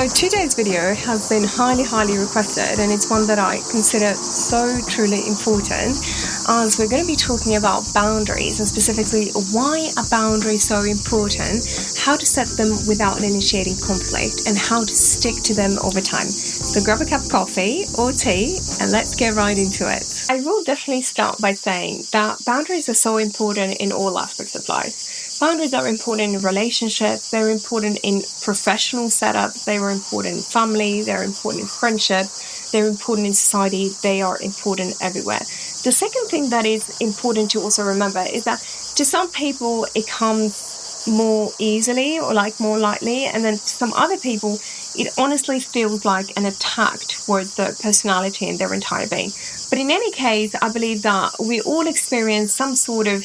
So today's video has been highly requested, and it's one that I consider so truly important, as we're going to be talking about boundaries, and specifically why a boundary is so important, how to set them without initiating conflict, and how to stick to them over time. So grab a cup of coffee or tea and let's get right into it. I will definitely start by saying that boundaries are so important in all aspects of life. Boundaries are important in relationships, they're important in professional setups, they are important in family, they're important in friendship, they're important in society, they are important everywhere. The second thing that is important to also remember is that to some people it comes more easily or more lightly, and then to some other people it honestly feels like an attack towards their personality and their entire being. But in any case, I believe that we all experience some sort of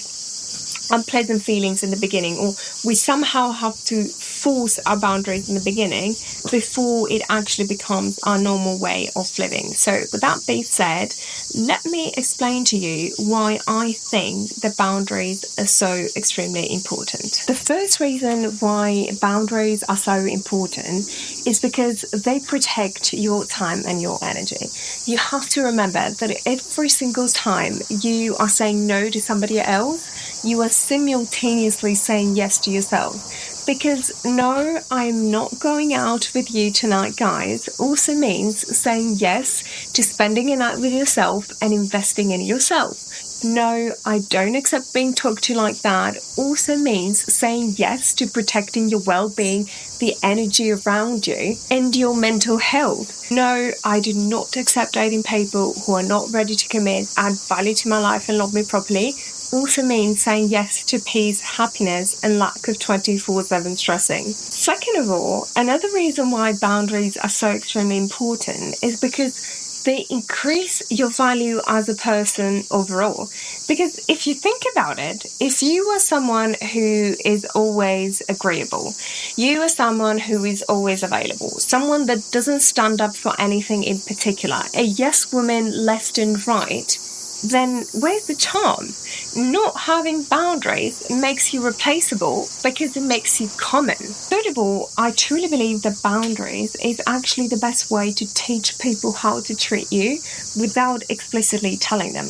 unpleasant feelings in the beginning, or we somehow have to force our boundaries in the beginning before it actually becomes our normal way of living. So with that being said, let me explain to you why I think the boundaries are so extremely important. The first reason why boundaries are so important is because they protect your time and your energy. You have to remember that every single time you are saying no to somebody else, you are simultaneously saying yes to yourself. Because no, I'm not going out with you tonight, guys, also means saying yes to spending a night with yourself and investing in yourself. No, I don't accept being talked to like that also means saying yes to protecting your well-being, the energy around you, and your mental health. No, I do not accept dating people who are not ready to commit, add value to my life, and love me properly. Also means saying yes to peace, happiness, and lack of 24/7 stressing. Second of all, another reason why boundaries are so extremely important is because they increase your value as a person overall. Because if you think about it, if you are someone who is always agreeable, you are someone who is always available, someone that doesn't stand up for anything in particular, a yes woman left and right, then where's the charm? Not having boundaries makes you replaceable because it makes you common. Third of all, I truly believe that boundaries is actually the best way to teach people how to treat you without explicitly telling them.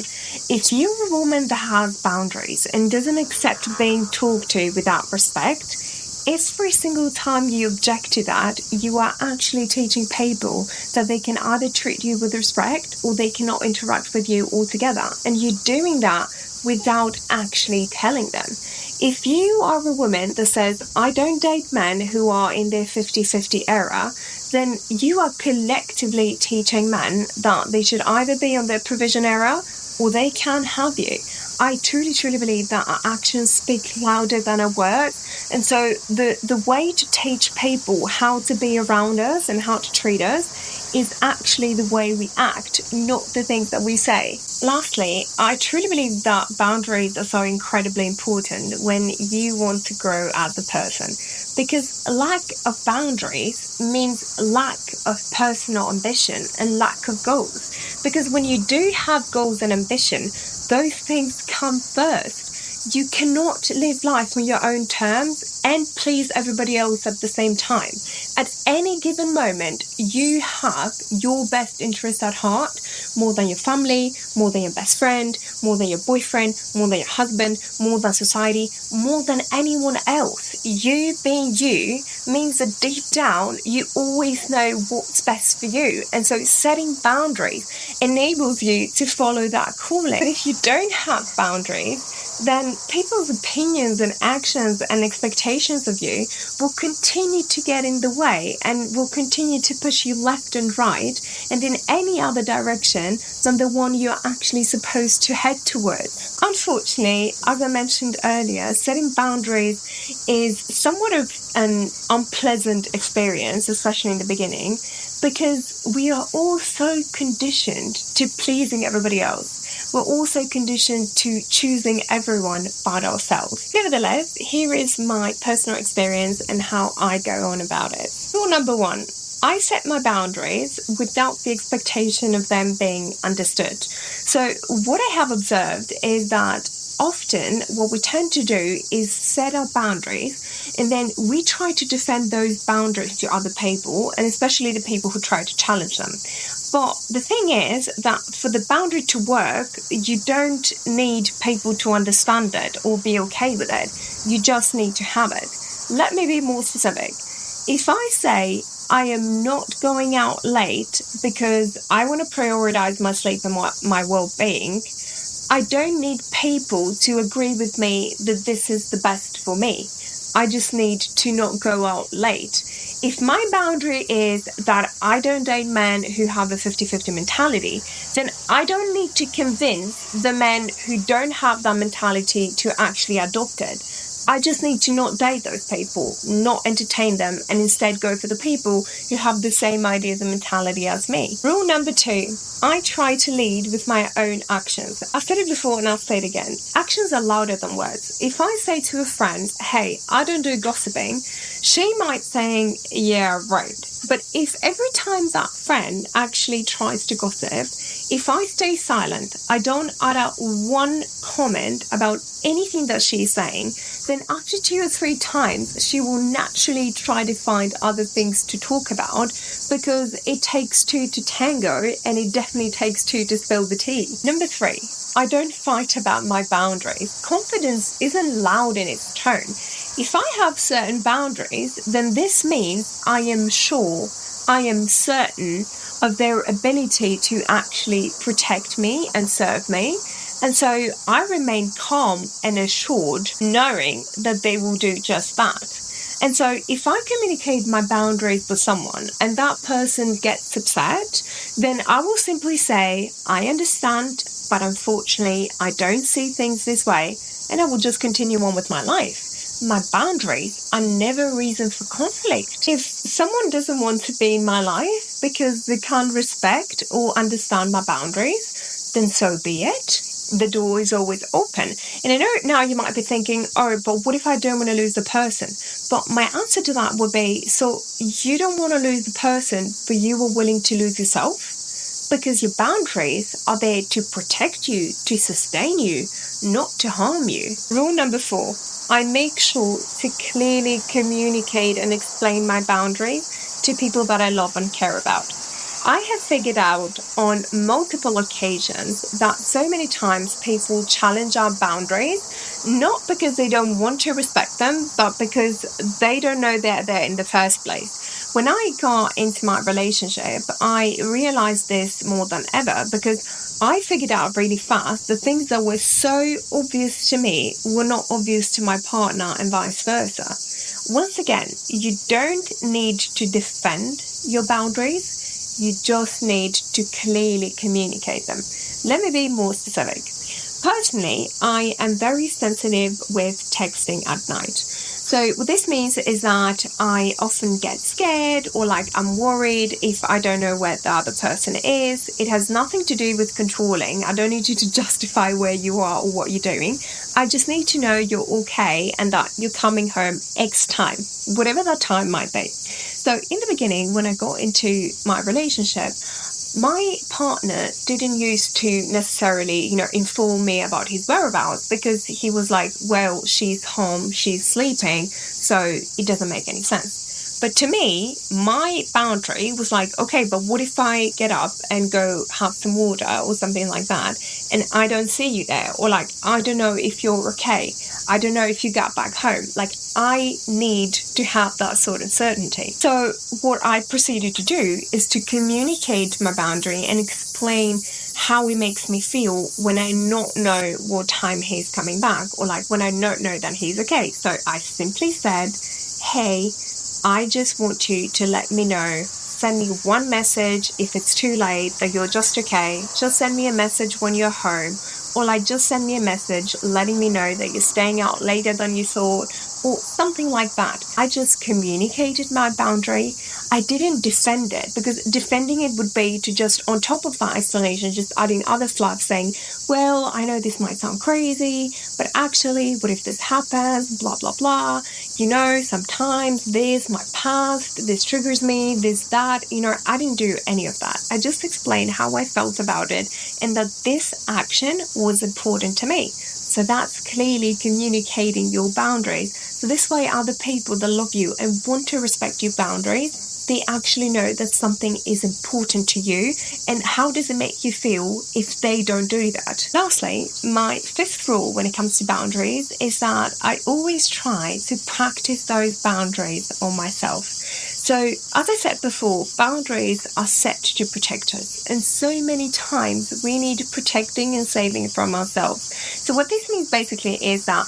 If you're a woman that has boundaries and doesn't accept being talked to without respect, every single time you object to that, you are actually teaching people that they can either treat you with respect or they cannot interact with you altogether. And you're doing that without actually telling them. If you are a woman that says, I don't date men who are in their 50-50 era, then you are collectively teaching men that they should either be on their provision era or they can't have you. I truly believe that our actions speak louder than our words. And so the way to teach people how to be around us and how to treat us is actually the way we act, not the things that we say. Lastly, I truly believe that boundaries are so incredibly important when you want to grow as a person. Because lack of boundaries means lack of personal ambition and lack of goals. Because when you do have goals and ambition, those things come first. You cannot live life on your own terms and please everybody else at the same time. At any given moment, you have your best interest at heart more than your family, more than your best friend, more than your boyfriend, more than your husband, more than society, more than anyone else. You being you means that deep down, you always know what's best for you. And so setting boundaries enables you to follow that calling. But if you don't have boundaries, then people's opinions and actions and expectations of you will continue to get in the way and will continue to push you left and right and in any other direction than the one you're actually supposed to head towards. Unfortunately, as I mentioned earlier, setting boundaries is somewhat of an unpleasant experience, especially in the beginning, because we are all so conditioned to pleasing everybody else. We're also conditioned to choosing everyone but ourselves. Nevertheless, here is my personal experience and how I go on about it. Rule number one, I set my boundaries without the expectation of them being understood. So what I have observed is that often what we tend to do is set our boundaries, and then we try to defend those boundaries to other people, and especially the people who try to challenge them. But the thing is that for the boundary to work, you don't need people to understand it or be okay with it. You just need to have it. Let me be more specific. If I say I am not going out late because I want to prioritize my sleep and my well-being, I don't need people to agree with me that this is the best for me. I just need to not go out late. If my boundary is that I don't date men who have a 50-50 mentality, then I don't need to convince the men who don't have that mentality to actually adopt it. I just need to not date those people, not entertain them, and instead go for the people who have the same ideas and mentality as me. Rule number 2, I try to lead with my own actions. I've said it before and I'll say it again. Actions are louder than words. If I say to a friend, hey, I don't do gossiping, she might say, yeah, right. But if every time that friend actually tries to gossip, if I stay silent, I don't utter one comment about anything that she's saying, then after 2 or 3 times, she will naturally try to find other things to talk about, because it takes 2 to tango, and it definitely takes 2 to spill the tea. Number 3, I don't fight about my boundaries. Confidence isn't loud in its tone. If I have certain boundaries, then this means I am sure, I am certain of their ability to actually protect me and serve me. And so I remain calm and assured, knowing that they will do just that. And so if I communicate my boundaries with someone and that person gets upset, then I will simply say, I understand, but unfortunately, I don't see things this way, and I will just continue on with my life. My boundaries are never a reason for conflict. If someone doesn't want to be in my life because they can't respect or understand my boundaries, then so be it. The door is always open. And I know now you might be thinking, oh, but what if I don't want to lose the person? But my answer to that would be, so you don't want to lose the person, but you are willing to lose yourself? Because your boundaries are there to protect you, to sustain you, not to harm you. Rule number 4, I make sure to clearly communicate and explain my boundaries to people that I love and care about. I have figured out on multiple occasions that so many times people challenge our boundaries, not because they don't want to respect them, but because they don't know they're there in the first place. When I got into my relationship, I realized this more than ever, because I figured out really fast the things that were so obvious to me were not obvious to my partner, and vice versa. Once again, you don't need to defend your boundaries. You just need to clearly communicate them. Let me be more specific. Personally, I am very sensitive with texting at night. So what this means is that I often get scared, or like I'm worried if I don't know where the other person is. It has nothing to do with controlling. I don't need you to justify where you are or what you're doing. I just need to know you're okay and that you're coming home X time, whatever that time might be. So in the beginning, when I got into my relationship, my partner didn't used to necessarily, inform me about his whereabouts, because he was like, well, she's home, she's sleeping, so it doesn't make any sense. But to me, my boundary was like, okay, but what if I get up and go have some water or something like that, and I don't see you there? Or like, I don't know if you're okay. I don't know if you got back home. Like, I need to have that sort of certainty. So what I proceeded to do is to communicate my boundary and explain how it makes me feel when I not know what time he's coming back, or like when I don't know that he's okay. So I simply said, hey, I just want you to let me know. Send me one message if it's too late that you're just okay. Just send me a message when you're home. Or like, just send me a message letting me know that you're staying out later than you thought, or something like that. I just communicated my boundary. I didn't defend it, because defending it would be to just, on top of that explanation, just adding other fluff saying, well, I know this might sound crazy, but actually, what if this happens, blah, blah, blah. Sometimes this, my past, this triggers me, this, that, I didn't do any of that. I just explained how I felt about it and that this action was important to me. So that's clearly communicating your boundaries. So this way, other people that love you and want to respect your boundaries, they actually know that something is important to you, and how does it make you feel if they don't do that. Lastly, my fifth rule when it comes to boundaries is that I always try to practice those boundaries on myself. So, as I said before, boundaries are set to protect us, and so many times we need protecting and saving from ourselves. So what this means basically is that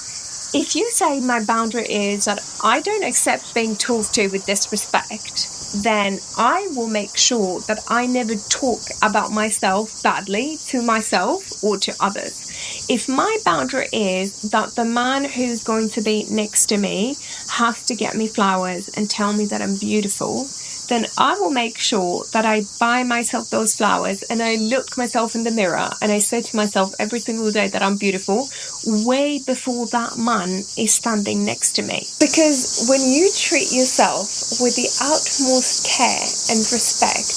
if you say my boundary is that I don't accept being talked to with disrespect, then I will make sure that I never talk about myself badly to myself or to others. If my boundary is that the man who's going to be next to me has to get me flowers and tell me that I'm beautiful, then I will make sure that I buy myself those flowers and I look myself in the mirror and I say to myself every single day that I'm beautiful way before that man is standing next to me. Because when you treat yourself with the utmost care and respect,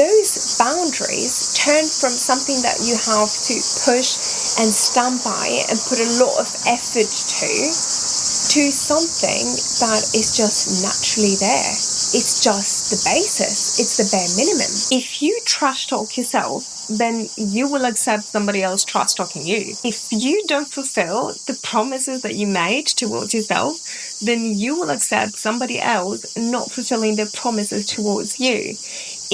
those boundaries turn from something that you have to push and stand by and put a lot of effort to something that is just naturally there. It's just the basis. It's the bare minimum. If you trash talk yourself, then you will accept somebody else trash talking you. If you don't fulfill the promises that you made towards yourself, then you will accept somebody else not fulfilling their promises towards you.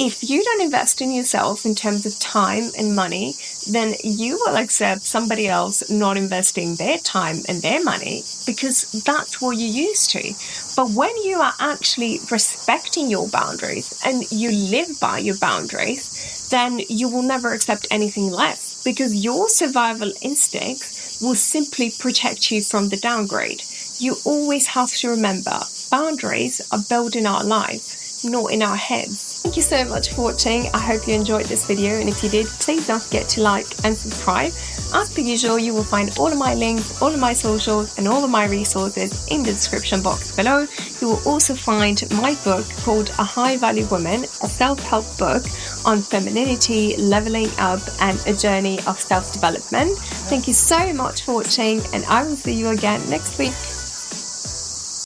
If you don't invest in yourself in terms of time and money, then you will accept somebody else not investing their time and their money, because that's what you're used to. But when you are actually respecting your boundaries and you live by your boundaries, then you will never accept anything less, because your survival instincts will simply protect you from the downgrade. You always have to remember, boundaries are built in our lives, not in our heads. Thank you so much for watching. I hope you enjoyed this video, and if you did, please don't forget to like and subscribe. As per usual, you will find all of my links, all of my socials and all of my resources in the description box below. You will also find my book called A High Value Woman, a self-help book on femininity, leveling up and a journey of self-development. Thank you so much for watching, and I will see you again next week.